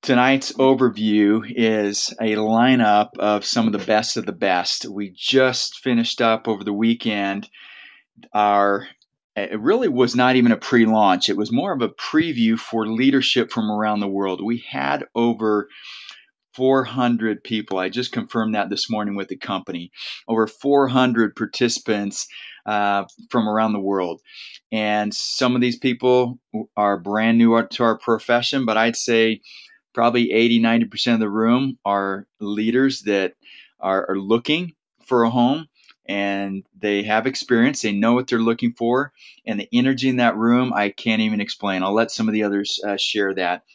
Tonight's overview is a lineup of some of the best of the best. We just finished up over the weekend our it really was not even a pre-launch. It was more of a preview for leadership from around the world. We had over 400 people. I just confirmed that this morning with the company. Over 400 participants from around the world. And some of these people are brand new to our profession, but I'd say probably 80–90% of the room are leaders that are looking for a home, and they have experience. They know what they're looking for, and the energy in that room, I can't even explain. I'll let some of the others share that.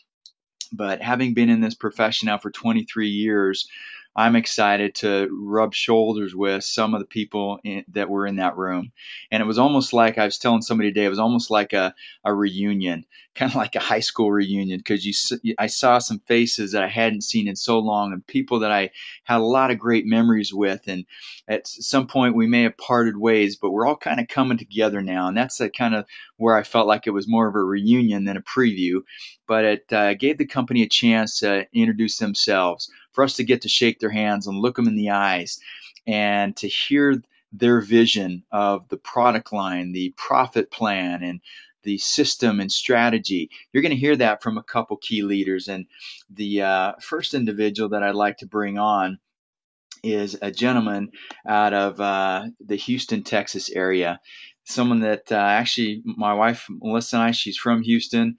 But having been in this profession now for 23 years, I'm excited to rub shoulders with some of the people that were in that room. And it was almost like, I was telling somebody today, it was almost like a reunion, kind of like a high school reunion, because I saw some faces that I hadn't seen in so long, and people that I had a lot of great memories with. And at some point we may have parted ways, but we're all kind of coming together now. And that's kind of where I felt like it was more of a reunion than a preview. But it gave the company a chance to introduce themselves, for us to get to shake their hands and look them in the eyes, and to hear their vision of the product line, the profit plan, and the system and strategy. You're going to hear that from a couple key leaders. And the first individual that I'd like to bring on is a gentleman out of the Houston, Texas area. Someone that actually, my wife Melissa and I, she's from Houston.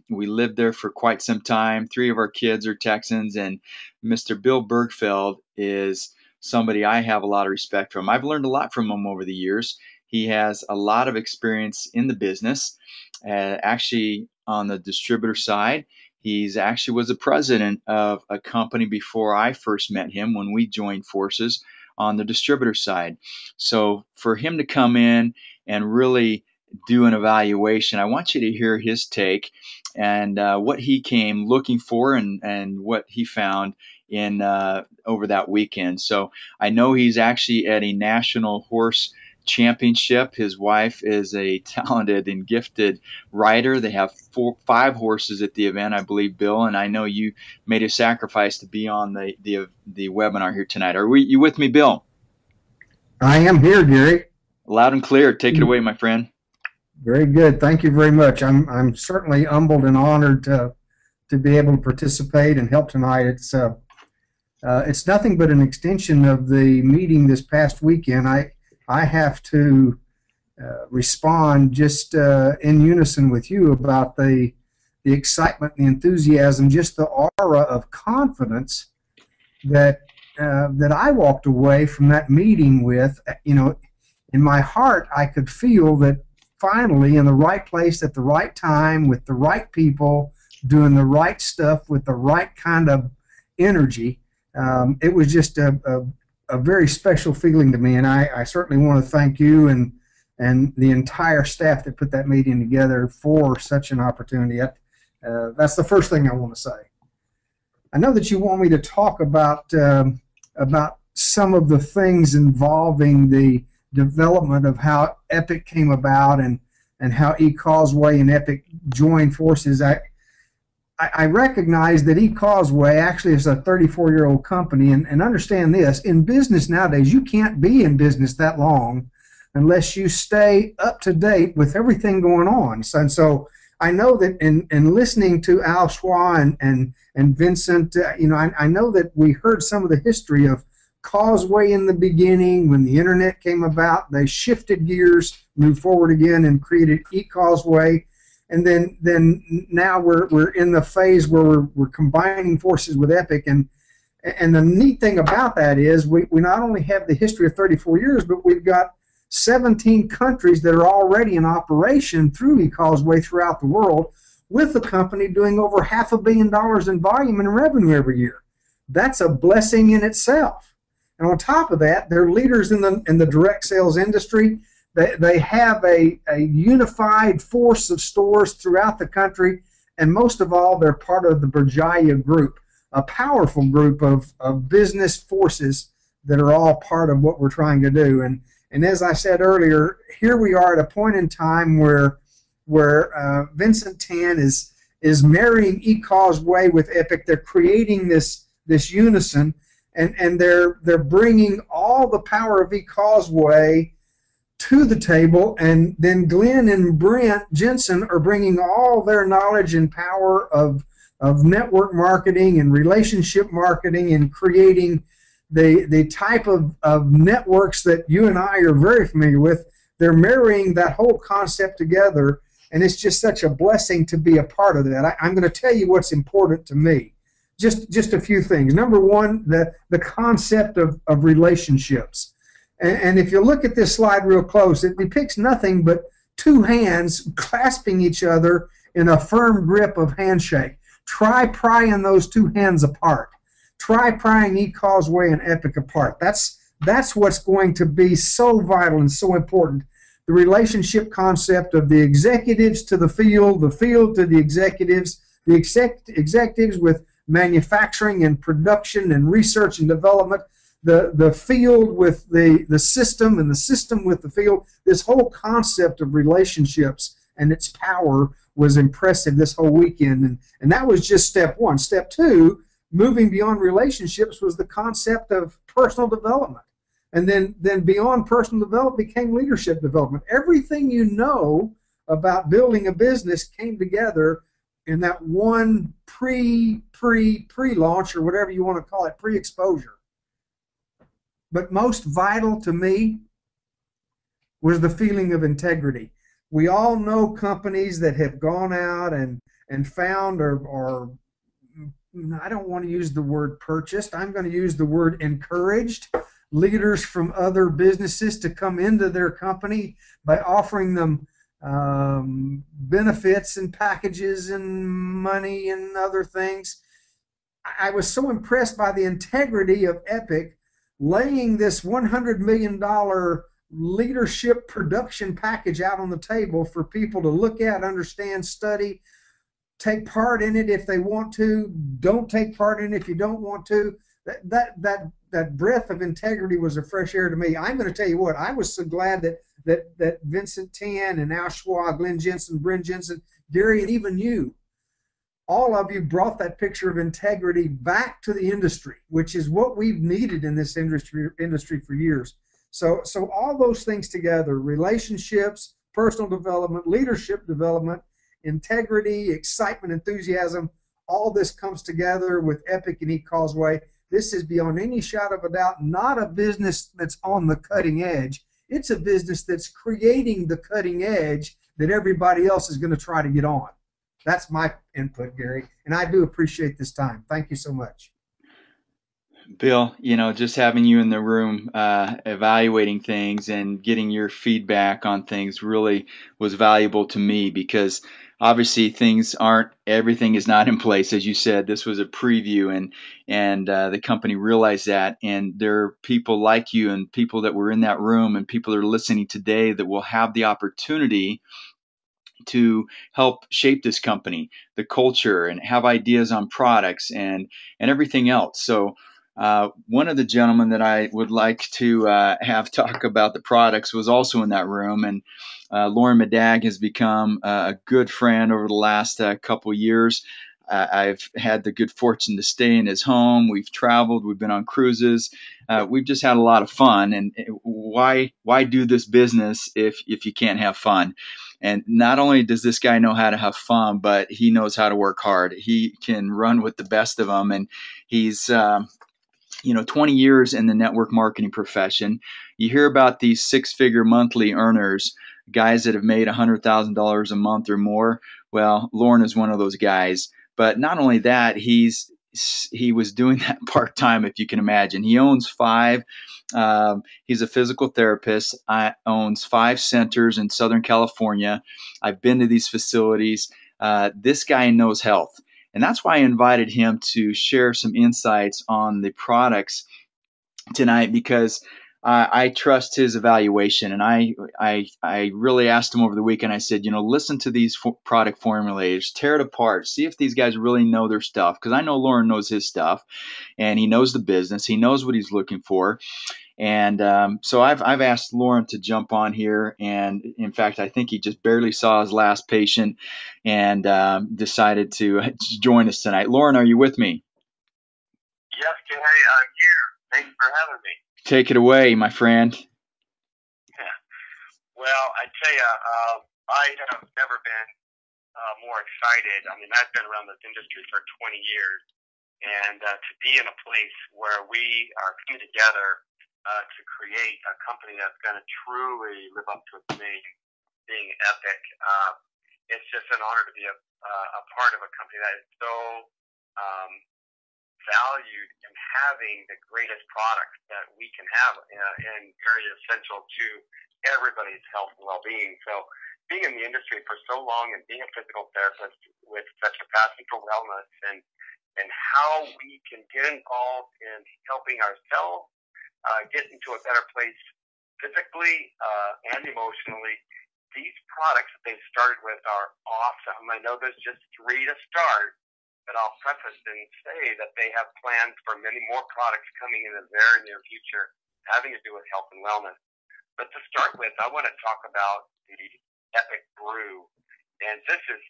We lived there for quite some time. 3 of our kids are Texans, and Mr. Bill Bergfeld is somebody I have a lot of respect from. I've learned a lot from him over the years. He has a lot of experience in the business, actually on the distributor side. He's actually was the president of a company before I first met him, when we joined forces on the distributor side. So for him to come in and really do an evaluation, I want you to hear his take and what he came looking for, and what he found in over that weekend. So I know he's actually at a national horse championship. His wife is a talented and gifted rider. They have 5 horses at the event, I believe, Bill. And I know you made a sacrifice to be on the webinar here tonight. You with me, Bill? I am here, Gary. Loud and clear. Take it away, my friend. Very good. Thank you very much. I'm certainly humbled and honored to be able to participate and help tonight. It's nothing but an extension of the meeting this past weekend. I have to respond just in unison with you about the excitement, the enthusiasm, just the aura of confidence that I walked away from that meeting with. You know, in my heart, I could feel that finally in the right place at the right time, with the right people, doing the right stuff with the right kind of energy. It was just a very special feeling to me, and I certainly want to thank you and the entire staff that put that meeting together for such an opportunity. That's the first thing I want to say. I know that you want me to talk about some of the things involving the development of how Epic came about, and how Ecosway and Epic joined forces. I recognize that Ecosway actually is a 34-year-old company, and understand this: in business nowadays, you can't be in business that long unless you stay up to date with everything going on. So I know that in listening to Al Schwa and Vincent, I know that we heard some of the history of Causeway in the beginning. When the internet came about, they shifted gears, moved forward again, and created Ecosway. And then now we're in the phase where we're combining forces with Epic. And the neat thing about that is we not only have the history of 34 years, but we've got 17 countries that are already in operation through Ecosway throughout the world, with the company doing over $500 million in volume and revenue every year. That's a blessing in itself. And on top of that, they're leaders in the direct sales industry. They have a unified force of stores throughout the country, and most of all, they're part of the Berjaya group, a powerful group of business forces that are all part of what we're trying to do. And as I said earlier, here we are at a point in time where Vincent Tan is is marrying Ecosway with Epic. They're creating this unison, and they're bringing all the power of Ecosway to the table, and then Glenn and Brent Jensen are bringing all their knowledge and power of network marketing and relationship marketing and creating the type of networks that you and I are very familiar with. They're marrying that whole concept together, and it's just such a blessing to be a part of that. I'm going to tell you what's important to me. Just a few things. Number one, the concept of relationships. And if you look at this slide real close, it depicts nothing but two hands clasping each other in a firm grip of handshake. Try prying those two hands apart. Try prying Ecosway and Epic apart. That's what's going to be so vital and so important. The relationship concept of the executives to the field to the executives, the executives with manufacturing and production and research and development, the field with the system, and the system with the field. This whole concept of relationships and its power was impressive this whole weekend, and that was just step one. Step two, moving beyond relationships, was the concept of personal development. And then beyond personal development became leadership development. Everything you know about building a business came together in that one pre-launch, or whatever you want to call it, pre-exposure. But most vital to me was the feeling of integrity. We all know companies that have gone out and found, or I don't want to use the word purchased, I'm going to use the word encouraged leaders from other businesses to come into their company by offering them benefits and packages and money and other things. I was so impressed by the integrity of Epic laying this $100 million leadership production package out on the table for people to look at, understand, study, take part in it if they want to, don't take part in it if you don't want to. That breath of integrity was a fresh air to me. I'm going to tell you what, I was so glad that Vincent Tan and Al Schwab, Glenn Jensen, Brent Jensen, Gary, and even you, all of you brought that picture of integrity back to the industry, which is what we've needed in this industry for years. So all those things together, relationships, personal development, leadership development, integrity, excitement, enthusiasm, all this comes together with Epic and Ecosway. This is beyond any shadow of a doubt not a business that's on the cutting edge. It's a business that's creating the cutting edge that everybody else is going to try to get on. That's my input, Gary, and I do appreciate this time. Thank you so much. Bill, just having you in the room, evaluating things and getting your feedback on things really was valuable to me, because obviously everything is not in place. As you said, this was a preview, and the company realized that, and there are people like you and people that were in that room and people that are listening today that will have the opportunity to help shape this company, the culture, and have ideas on products and everything else. So one of the gentlemen that I would like to have talk about the products was also in that room, and Lauren Medag has become a good friend over the last couple years. I've had the good fortune to stay in his home. We've traveled. We've been on cruises. We've just had a lot of fun. And why do this business if you can't have fun? And not only does this guy know how to have fun, but he knows how to work hard. He can run with the best of them, and he's 20 years in the network marketing profession. You hear about these six-figure monthly earners, guys that have made $100,000 a month or more. Well, Lauren is one of those guys. But not only that, he was doing that part-time, if you can imagine. He owns five. He's a physical therapist. Owns 5 centers in Southern California. I've been to these facilities. This guy knows health. And that's why I invited him to share some insights on the products tonight, because I trust his evaluation. And I really asked him over the weekend. I said, listen to these product formulators, tear it apart, see if these guys really know their stuff. Because I know Lauren knows his stuff, and he knows the business. He knows what he's looking for. And so I've asked Lauren to jump on here, and in fact, I think he just barely saw his last patient and decided to join us tonight. Lauren, are you with me? Yes, Jay, I'm here. Thanks for having me. Take it away, my friend. Well, I tell you, I have never been more excited. I mean, I've been around this industry for 20 years, and to be in a place where we are coming together to create a company that's going to truly live up to its name, being epic, it's just an honor to be a part of a company that is so um, valued in having the greatest products that we can have and very essential to everybody's health and well-being. So being in the industry for so long and being a physical therapist with such a passion for wellness and how we can get involved in helping ourselves get into a better place physically and emotionally. These products that they started with are awesome. I know there's just 3 to start, but I'll preface and say that they have plans for many more products coming in the very near future having to do with health and wellness. But to start with, I want to talk about the Epic Brew. And this is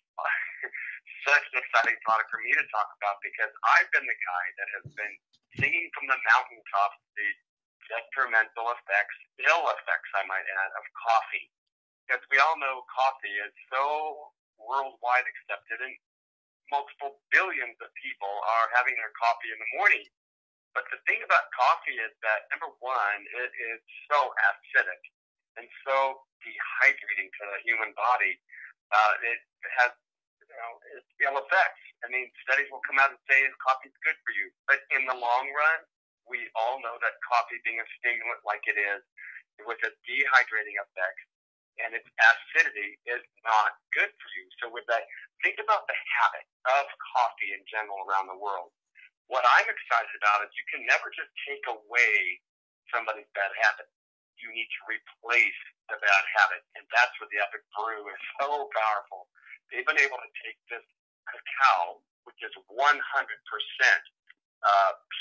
such an exciting product for me to talk about because I've been the guy that has been singing from the mountaintops the detrimental effects, ill effects, I might add, of coffee. Because we all know coffee is so worldwide accepted and multiple billions of people are having their coffee in the morning. But the thing about coffee is that, number one, it is so acidic and so dehydrating to the human body. It has, it's ill effects. I mean, studies will come out and say coffee is good for you. But in the long run, we all know that coffee being a stimulant like it is, with its dehydrating effects, and its acidity is not good for you. So with that, think about the habit of coffee in general around the world. What I'm excited about is you can never just take away somebody's bad habit. You need to replace the bad habit. And that's where the Epic Brew is so powerful. They've been able to take this cacao, which is 100%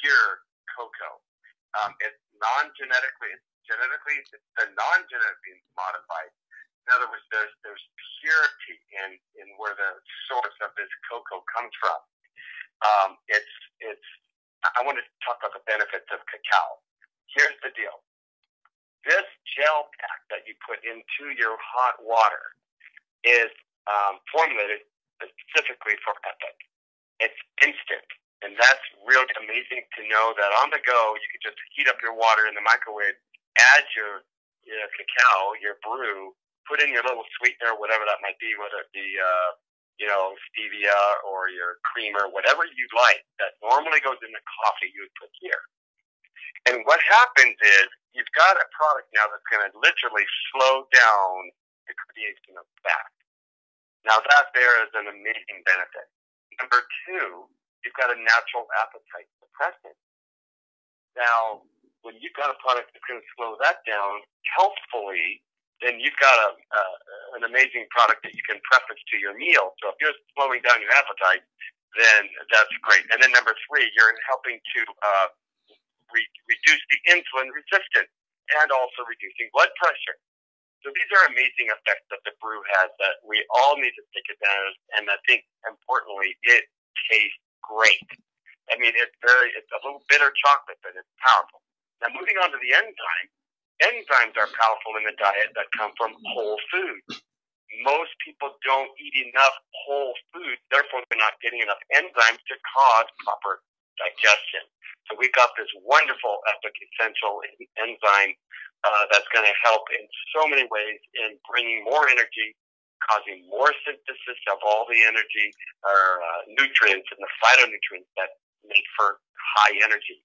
pure cocoa. It's the non-genetically modified. In other words, there's purity in where the source of this cocoa comes from. I want to talk about the benefits of cacao. Here's the deal. This gel pack that you put into your hot water is formulated specifically for Epic. It's instant. And that's really amazing to know that on the go, you can just heat up your water in the microwave, add your cacao, your brew, put in your little sweetener, whatever that might be, whether it be, stevia or your creamer, whatever you like that normally goes in the coffee you would put here. And what happens is you've got a product now that's going to literally slow down the creation of fat. Now that there is an amazing benefit. Number 2, you've got a natural appetite suppressant. Now, when you've got a product that's going to slow that down healthfully, then you've got an amazing product that you can preface to your meal. So if you're slowing down your appetite, then that's great. And then number 3, you're helping to reduce the insulin resistance and also reducing blood pressure. So these are amazing effects that the brew has that we all need to take advantage of. And I think, importantly, it tastes great. I mean, it's a little bitter chocolate, but it's powerful. Now, moving on to the enzyme. Enzymes are powerful in the diet that come from whole foods. Most people don't eat enough whole foods, therefore they're not getting enough enzymes to cause proper digestion. So we've got this wonderful Epic Essential enzyme that's going to help in so many ways in bringing more energy, causing more synthesis of all the energy or nutrients and the phytonutrients that make for high energy.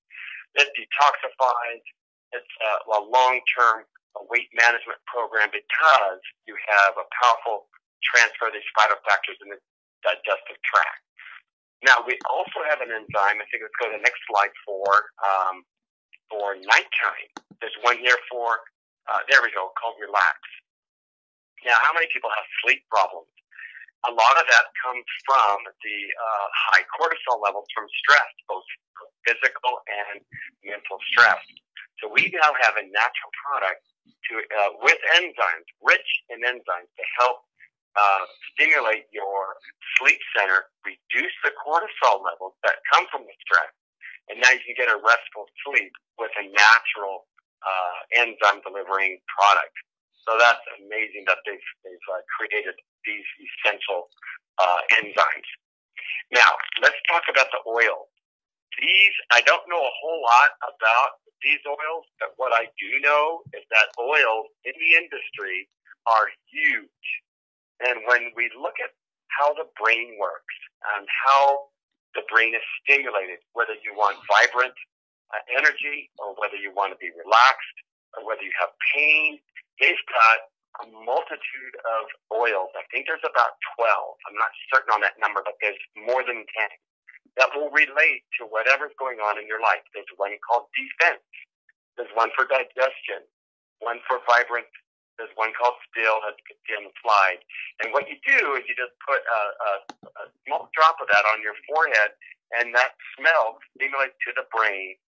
It detoxifies. It's a long-term weight management program because you have a powerful transfer of these phytofactors in the digestive tract. Now, we also have an enzyme, I think let's go to the next slide, for nighttime. There's one here for, there we go, called Relax. Now, how many people have sleep problems? a lot of that comes from the high cortisol levels from stress, both physical and mental stress. So we now have a natural product with enzymes, rich in enzymes, to help stimulate your sleep center, reduce the cortisol levels that come from the stress, and now you can get a restful sleep with a natural enzyme delivering product. So that's amazing that they've created these essential enzymes. Now, let's talk about the oil. These, I don't know a whole lot about these oils, but what I do know is that oils in the industry are huge. And when we look at how the brain works and how the brain is stimulated, whether you want vibrant energy or whether you want to be relaxed or whether you have pain, they've got a multitude of oils. I think there's about 12. I'm not certain on that number, but there's more than 10 that will relate to whatever's going on in your life. There's one called defense. There's one for digestion, one for vibrant. There's one called still that's on the slide. And what you do is you just put a small drop of that on your forehead, and that smell stimulates to the brain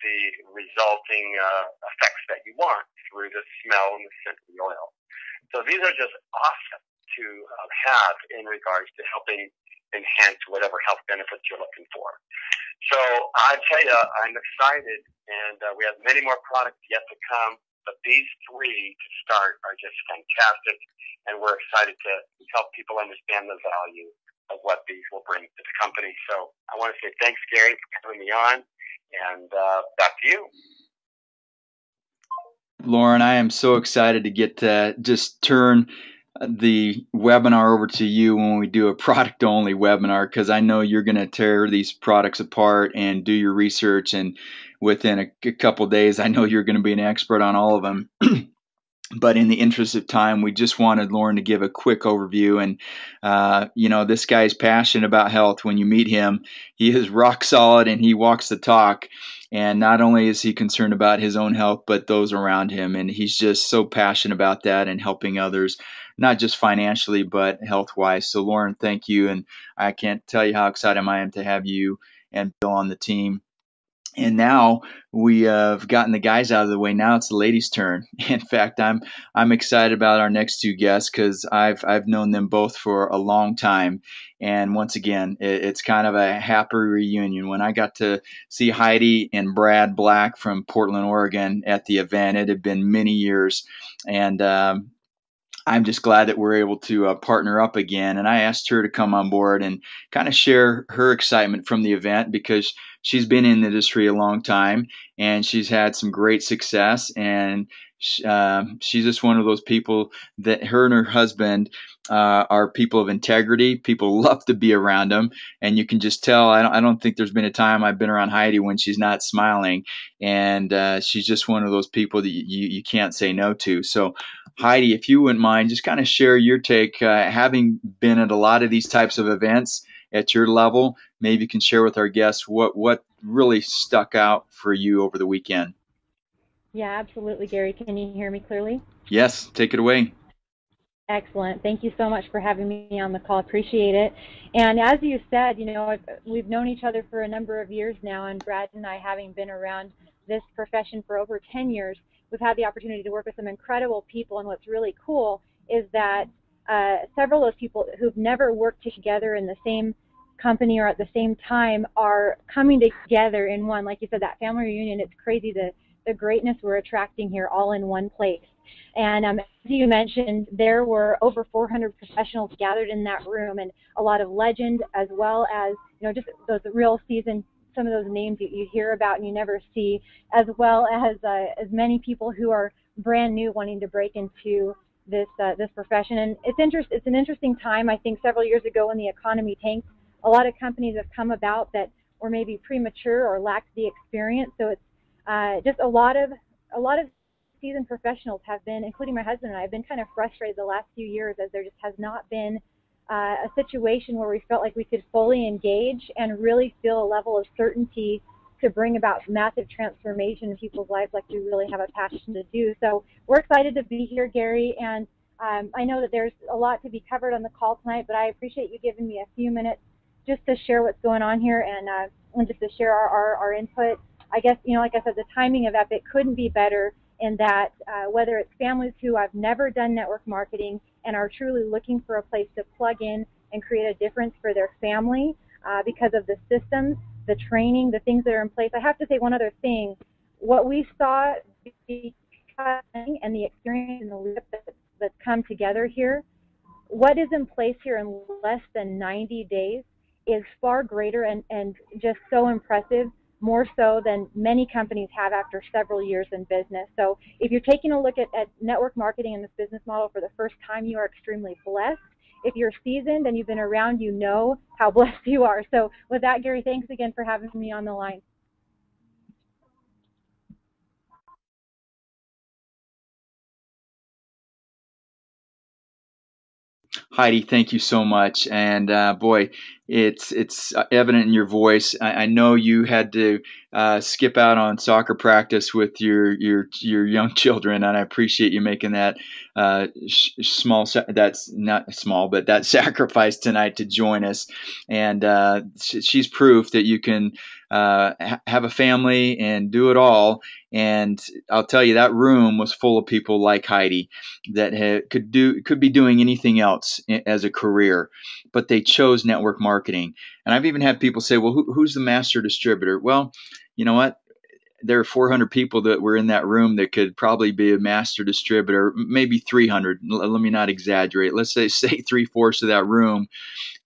the resulting effects that you want through the smell and the scent of the oil. So these are just awesome to have in regards to helping enhance whatever health benefits you're looking for. So I tell you, I'm excited, and we have many more products yet to come, but these three to start are just fantastic, and we're excited to help people understand the value of what these will bring to the company. So I want to say thanks, Gary, for having me on, and back to you. Lauren, I am so excited to get to just turn the webinar over to you when we do a product only webinar, because I know you're going to tear these products apart and do your research, and within a couple of days I know you're going to be an expert on all of them. But in the interest of time, we just wanted Lauren to give a quick overview. And, this guy's passionate about health. When you meet him, he is rock solid and he walks the talk. And not only is he concerned about his own health, but those around him. And he's just so passionate about that and helping others, not just financially, but health-wise. So, Lauren, thank you. And I can't tell you how excited I am to have you and Bill on the team. And now we have gotten the guys out of the way. Now it's the ladies' turn. In fact, I'm excited about our next two guests because I've known them both for a long time. And once again, it's kind of a happy reunion. When I got to see Heidi and Brad Black from Portland, Oregon at the event, it had been many years, and I'm just glad that we're able to partner up again. And I asked her to come on board and kind of share her excitement from the event, because she's been in the industry a long time and she's had some great success. And she's just one of those people that her and her husband are people of integrity. People love to be around them. And you can just tell, I don't think there's been a time I've been around Heidi when she's not smiling. And she's just one of those people that you can't say no to. So Heidi, if you wouldn't mind, just kind of share your take, having been at a lot of these types of events at your level. Maybe you can share with our guests what really stuck out for you over the weekend. Yeah, absolutely, Gary. Can you hear me clearly? Yes, take it away. Excellent. Thank you so much for having me on the call. Appreciate it. And as you said, we've known each other for a number of years now, and Brad and I, having been around this profession for over 10 years, we've had the opportunity to work with some incredible people. And what's really cool is that several of those people who've never worked together in the same company or at the same time are coming together in one. Like you said, that family reunion, it's crazy the greatness we're attracting here all in one place. And as you mentioned, there were over 400 professionals gathered in that room, and a lot of legend, as well as just those real seasoned, some of those names you hear about and you never see, as well as many people who are brand new wanting to break into this profession. And it's an interesting time. I think several years ago when the economy tanked, a lot of companies have come about that were maybe premature or lacked the experience. So it's just a lot of seasoned professionals have been, including my husband and I, have been kind of frustrated the last few years, as there just has not been a situation where we felt like we could fully engage and really feel a level of certainty to bring about massive transformation in people's lives like we really have a passion to do. So we're excited to be here, Gary, and I know that there's a lot to be covered on the call tonight, but I appreciate you giving me a few minutes just to share what's going on here and just to share our input. I guess, like I said, the timing of Epic couldn't be better in that whether it's families who have never done network marketing and are truly looking for a place to plug in and create a difference for their family because of the systems, the training, the things that are in place. I have to say one other thing. What we saw and the experience and the leadership that's come together here, what is in place here in less than 90 days is far greater and just so impressive, more so than many companies have after several years in business. So if you're taking a look at network marketing and this business model for the first time, you are extremely blessed. If you're seasoned and you've been around, you know how blessed you are. So with that, Gary, thanks again for having me on the line. Heidi, thank you so much. And boy, it's evident in your voice. I know you had to skip out on soccer practice with your young children, and I appreciate you making that that's not small, but that sacrifice tonight to join us. And she's proof that you can have a family and do it all. And I'll tell you, that room was full of people like Heidi that could be doing anything else as a career, but they chose network marketing. And I've even had people say, well, who's the master distributor? Well, you know what? There are 400 people that were in that room that could probably be a master distributor, maybe 300. Let me not exaggerate. Let's say 3/4 of that room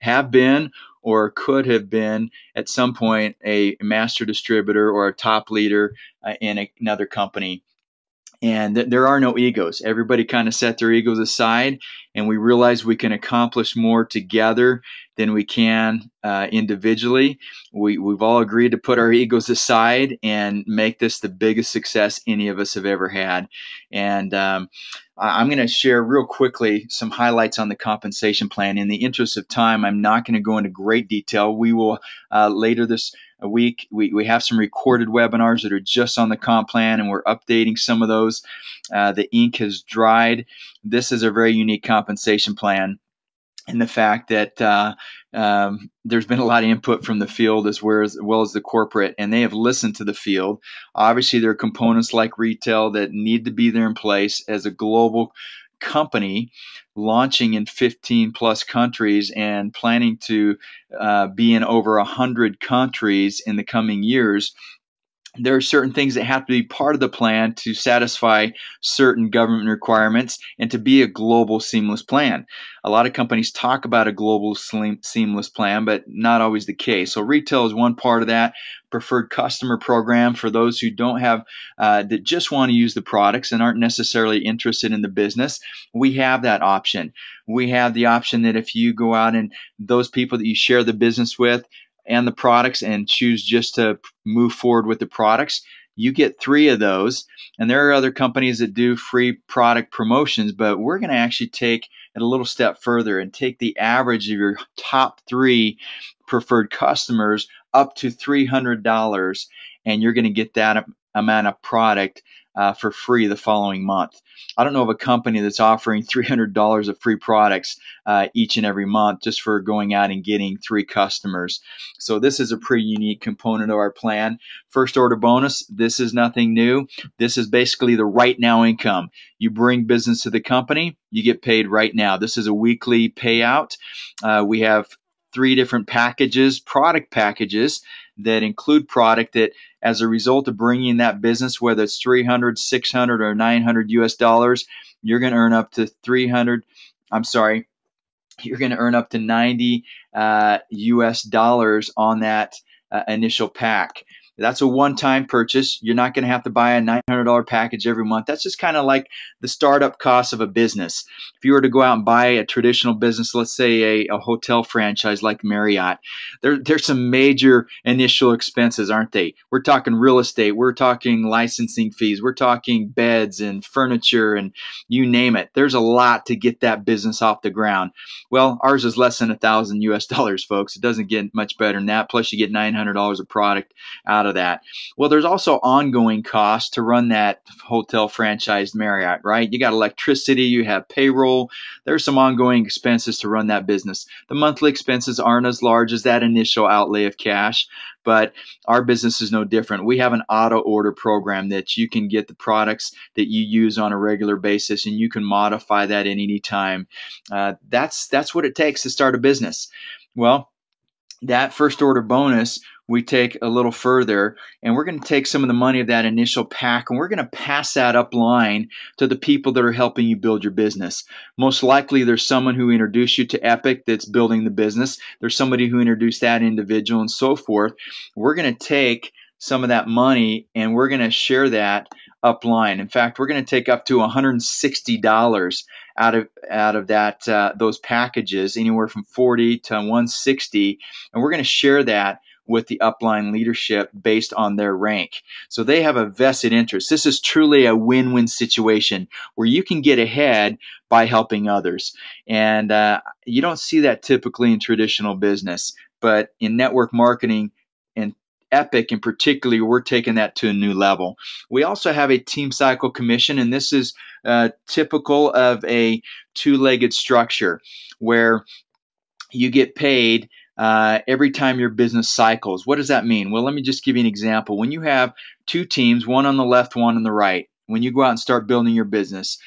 have been or could have been at some point a master distributor or a top leader in another company. And there are no egos. Everybody kind of set their egos aside, and we realize we can accomplish more together than we can individually. We've all agreed to put our egos aside and make this the biggest success any of us have ever had. And I'm going to share real quickly some highlights on the compensation plan. In the interest of time, I'm not going to go into great detail. We will later this week, we have some recorded webinars that are just on the comp plan, and we're updating some of those. The ink has dried. This is a very unique compensation plan, and the fact that there's been a lot of input from the field as well as the corporate, and they have listened to the field. Obviously, there are components like retail that need to be there in place as a global company launching in 15 plus countries and planning to be in over 100 countries in the coming years. There are certain things that have to be part of the plan to satisfy certain government requirements and to be a global seamless plan. A lot of companies talk about a global seamless plan, but not always the case. So retail is one part of that. Preferred customer program for those who don't have that just want to use the products and aren't necessarily interested in the business. We have that option. We have the option that if you go out and those people that you share the business with and the products and choose just to move forward with the products, you get 3 of those. And there are other companies that do free product promotions, but we're going to actually take it a little step further and take the average of your top 3 preferred customers up to $300, and you're going to get that amount of product for free the following month. I don't know of a company that's offering $300 of free products each and every month just for going out and getting 3 customers. So this is a pretty unique component of our plan. First order bonus, this is nothing new. This is basically the right now income. You bring business to the company, you get paid right now. This is a weekly payout. We have 3 different packages, product packages that include product that as a result of bringing that business, whether it's 300, 600, or 900 US dollars, you're going to earn up to you're going to earn up to 90 US dollars on that initial pack. That's a one-time purchase. You're not going to have to buy a $900 package every month. That's just kind of like the startup cost of a business. If you were to go out and buy a traditional business, let's say a hotel franchise like Marriott, there's some major initial expenses, aren't they? We're talking real estate. We're talking licensing fees. We're talking beds and furniture and you name it. There's a lot to get that business off the ground. Well, ours is less than $1,000 US dollars, folks. It doesn't get much better than that. Plus, you get $900 of product out out of that? Well, there's also ongoing costs to run that hotel franchised Marriott, right? You got electricity, you have payroll. There's some ongoing expenses to run that business. The monthly expenses aren't as large as that initial outlay of cash, but our business is no different. We have an auto order program that you can get the products that you use on a regular basis, and you can modify that at any time. That's what it takes to start a business. Well, that first order bonus, we take a little further, and we're going to take some of the money of that initial pack, and we're going to pass that up line to the people that are helping you build your business. Most likely there's someone who introduced you to Epic that's building the business. There's somebody who introduced that individual, and so forth. We're going to take some of that money and we're going to share that upline. In fact, we're going to take up to $160 out of that those packages, anywhere from 40 to 160, and we're going to share that with the upline leadership based on their rank. So they have a vested interest. This is truly a win-win situation where you can get ahead by helping others. And you don't see that typically in traditional business, but in network marketing and Epic in particular, we're taking that to a new level. We also have a team cycle commission, and this is typical of a two-legged structure where you get paid every time your business cycles. What does that mean? Well, let me just give you an example. When you have two teams, one on the left, one on the right, when you go out and start building your business,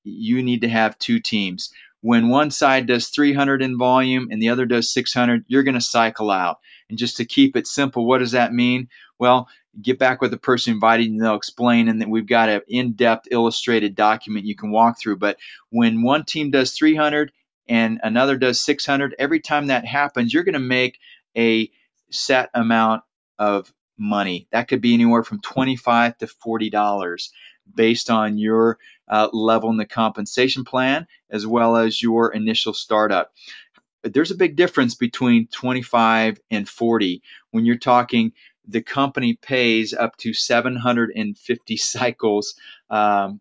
you need to have two teams. When one side does 300 in volume and the other does 600, you're going to cycle out. And just to keep it simple, what does that mean? Well, get back with the person invited and they'll explain, and then we've got an in-depth illustrated document you can walk through. But when one team does 300 and another does 600, every time that happens, you're going to make a set amount of money. That could be anywhere from $25 to $40 based on your level in the compensation plan as well as your initial startup. There's a big difference between 25 and 40 when you're talking the company pays up to 750 cycles per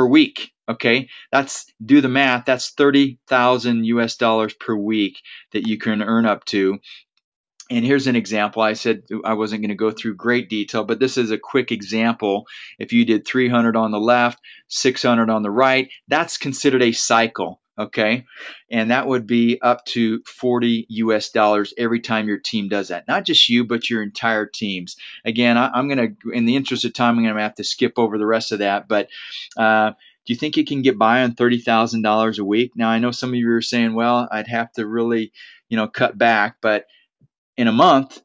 week. Okay, do the math. That's 30,000 US dollars per week that you can earn up to. And here's an example. I said I wasn't going to go through great detail, but this is a quick example. If you did 300 on the left, 600 on the right, that's considered a cycle. Okay, and that would be up to 40 US dollars every time your team does that. Not just you, but your entire teams. Again, I'm going to, in the interest of time, I'm going to have to skip over the rest of that. But do you think you can get by on $30,000 a week? Now, I know some of you are saying, well, I'd have to really, cut back, but in a month,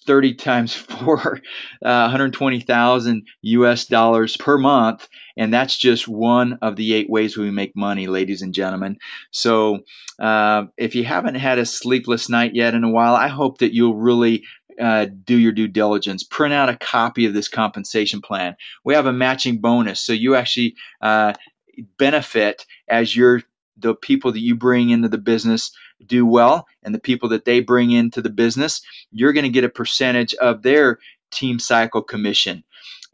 30 times 4, 120,000 US dollars per month. And that's just one of the 8 ways we make money, ladies and gentlemen. So if you haven't had a sleepless night yet in a while, I hope that you'll really do your due diligence. Print out a copy of this compensation plan. We have a matching bonus, so you actually benefit as the people that you bring into the business do well, and the people that they bring into the business, you're going to get a percentage of their team cycle commission.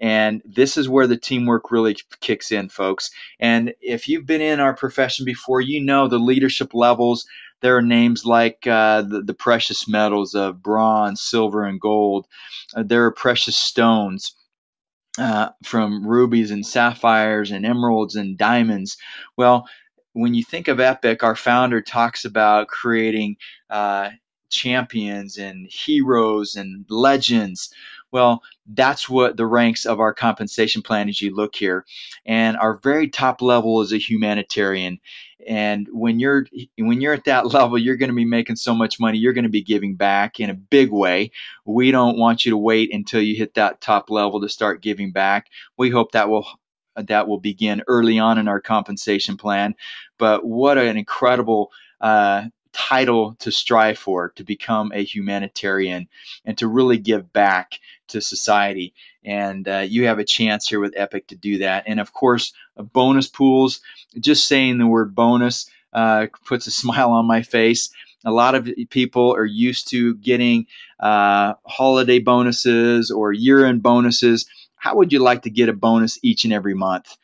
And this is where the teamwork really kicks in, folks. And if you've been in our profession before, you know the leadership levels. There are names like the precious metals of bronze, silver, and gold. There are precious stones. From rubies and sapphires and emeralds and diamonds. Well, when you think of Epic, our founder talks about creating champions and heroes and legends. Well, that's what the ranks of our compensation plan as you look here. And our very top level is a humanitarian. And when you're at that level, you're going to be making so much money, you're going to be giving back in a big way. We don't want you to wait until you hit that top level to start giving back. We hope that will begin early on in our compensation plan. But what an incredible title to strive for, to become a humanitarian and to really give back to society. And you have a chance here with Epic to do that. And of course, bonus pools, just saying the word bonus puts a smile on my face. A lot of people are used to getting holiday bonuses or year-end bonuses. How would you like to get a bonus each and every month?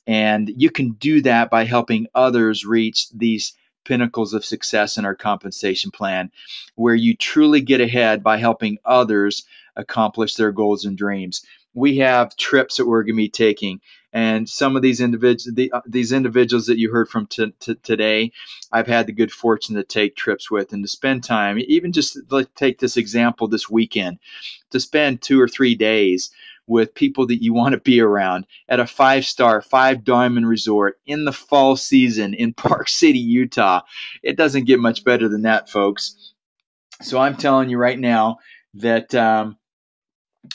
And you can do that by helping others reach these pinnacles of success in our compensation plan, where you truly get ahead by helping others accomplish their goals and dreams. We have trips that we're going to be taking, and some of these individuals that you heard from today, I've had the good fortune to take trips with and to spend time. Even just let's take this example this weekend, to spend 2 or 3 days with people that you want to be around at a 5-star, 5-diamond resort in the fall season in Park City, Utah. It doesn't get much better than that, folks. So I'm telling you right now that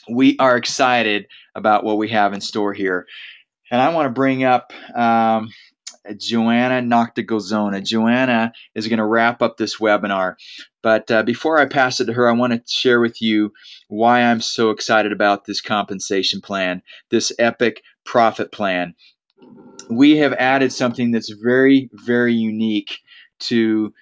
we are excited about what we have in store here. And I want to bring up Joanna Noctigozona. Joanna is going to wrap up this webinar. But before I pass it to her, I want to share with you why I'm so excited about this compensation plan, this epic profit plan. We have added something that's very, very unique to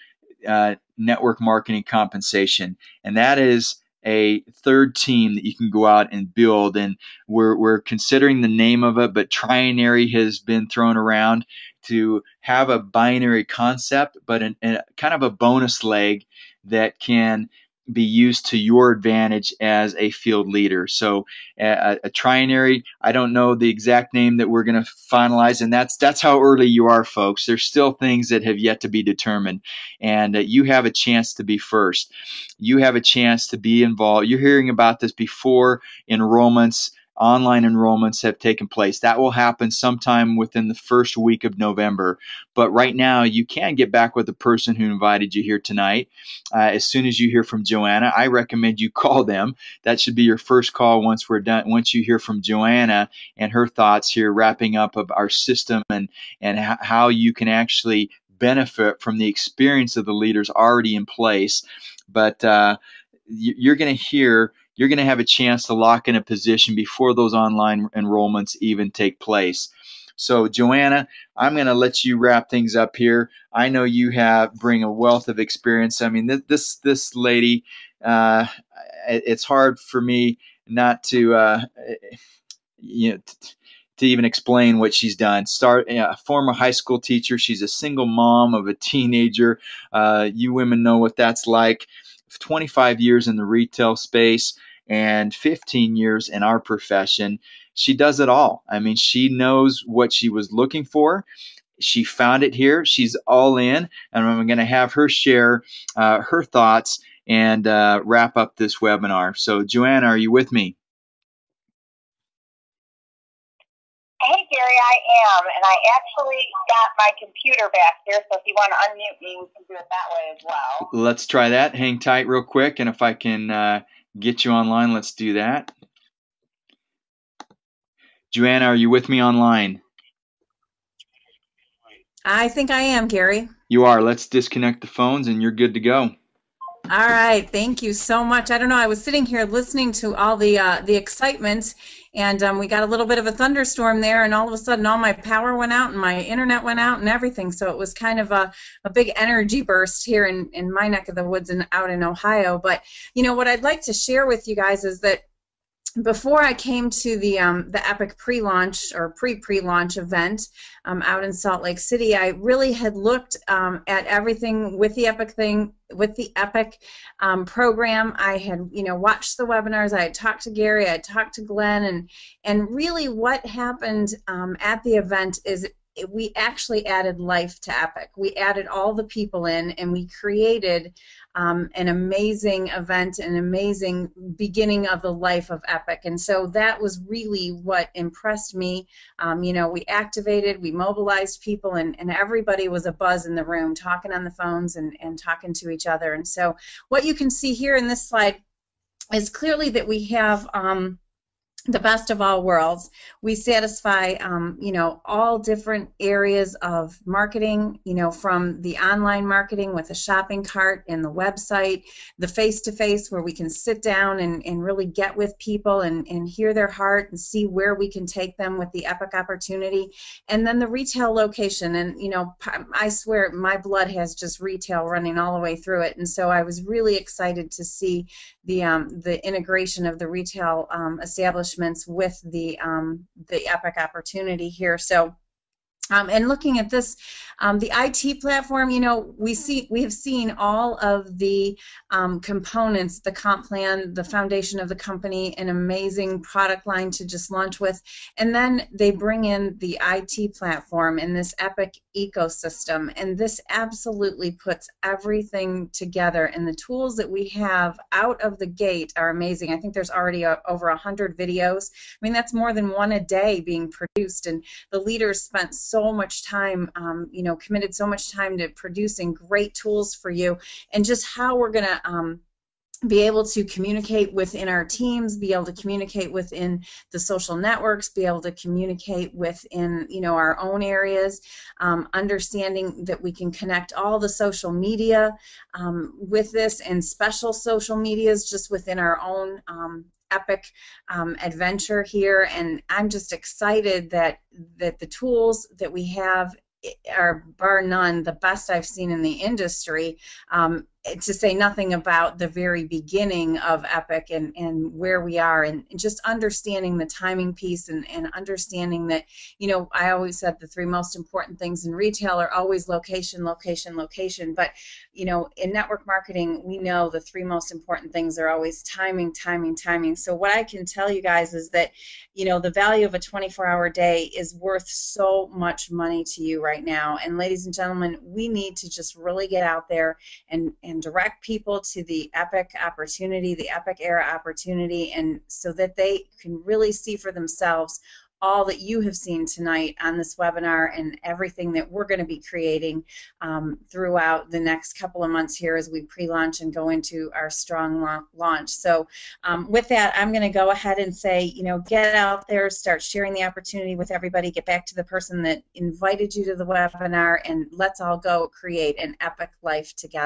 network marketing compensation, and that is a third team that you can go out and build. And we're considering the name of it, but trinary has been thrown around to have a binary concept, but kind of a bonus leg that can be used to your advantage as a field leader. So a trinary, I don't know the exact name that we're going to finalize, and that's how early you are, folks. There's still things that have yet to be determined, and you have a chance to be first. You have a chance to be involved. You're hearing about this before enrollments, online enrollments have taken place. That will happen sometime within the first week of November. But right now, you can get back with the person who invited you here tonight. As soon as you hear from Joanna, I recommend you call them. That should be your first call once we're done. Once you hear from Joanna and her thoughts here, wrapping up of our system and how you can actually benefit from the experience of the leaders already in place. But you're going to have a chance to lock in a position before those online enrollments even take place. So Joanna, I'm going to let you wrap things up here. I know you bring a wealth of experience. I mean, this lady, it's hard for me not to to even explain what she's done. A former high school teacher. She's a single mom of a teenager. You women know what that's like. 25 years in the retail space and 15 years in our profession. She does it all. I mean, she knows what she was looking for. She found it here. She's all in, and I'm going to have her share her thoughts and wrap up this webinar. So, Joanna, are you with me? Hey, Gary, I am, and I actually got my computer back here, so if you want to unmute me, we can do it that way as well. Let's try that. Hang tight real quick, and if I can get you online, let's do that. Joanna, are you with me online? I think I am, Gary. You are. Let's disconnect the phones, and you're good to go. All right, thank you so much. I don't know, I was sitting here listening to all the excitement, and we got a little bit of a thunderstorm there, and all of a sudden all my power went out and my internet went out and everything, so it was kind of a big energy burst here in my neck of the woods and out in Ohio. But, you know, what I'd like to share with you guys is that before I came to the Epic pre-launch or pre-launch event out in Salt Lake City, I really had looked at everything with the Epic program. I had, you know, watched the webinars. I had talked to Gary. I had talked to Glenn, and really what happened at the event is we actually added life to Epic. We added all the people in, and we created an amazing event, an amazing beginning of the life of Epic. And so that was really what impressed me. You know, we activated, we mobilized people, and everybody was a buzz in the room, talking on the phones and talking to each other. And so what you can see here in this slide is clearly that we have the best of all worlds. We satisfy, you know, all different areas of marketing, you know, from the online marketing with a shopping cart and the website, the face-to-face where we can sit down and really get with people and hear their heart and see where we can take them with the Epic opportunity, and then the retail location. And, you know, I swear my blood has just retail running all the way through it, and so I was really excited to see the integration of the retail establishments with the Epic opportunity here. So, and looking at this The IT platform, you know, we have seen all of the components, the comp plan, the foundation of the company, an amazing product line to just launch with, and then they bring in the IT platform and this epic ecosystem, and this absolutely puts everything together, and the tools that we have out of the gate are amazing. I think there's already over 100 videos. I mean, that's more than one a day being produced, and the leaders spent so much time, you know, committed so much time to producing great tools for you, and just how we're going to be able to communicate within our teams, be able to communicate within the social networks, be able to communicate within, you know, our own areas, understanding that we can connect all the social media with this, and special social medias just within our own epic adventure here. And I'm just excited that the tools that we have are, bar none, the best I've seen in the industry, to say nothing about the very beginning of Epic and where we are, and just understanding the timing piece, and understanding that, you know, I always said the three most important things in retail are always location, location, location, but, you know, in network marketing, we know the three most important things are always timing, timing, timing. So what I can tell you guys is that, you know, the value of a 24-hour day is worth so much money to you right now. And ladies and gentlemen, we need to just really get out there and direct people to the epic opportunity, the epic era opportunity, and so that they can really see for themselves all that you have seen tonight on this webinar, and everything that we're going to be creating throughout the next couple of months here as we pre-launch and go into our strong launch. So with that, I'm going to go ahead and say, you know, get out there, start sharing the opportunity with everybody, get back to the person that invited you to the webinar, and let's all go create an epic life together.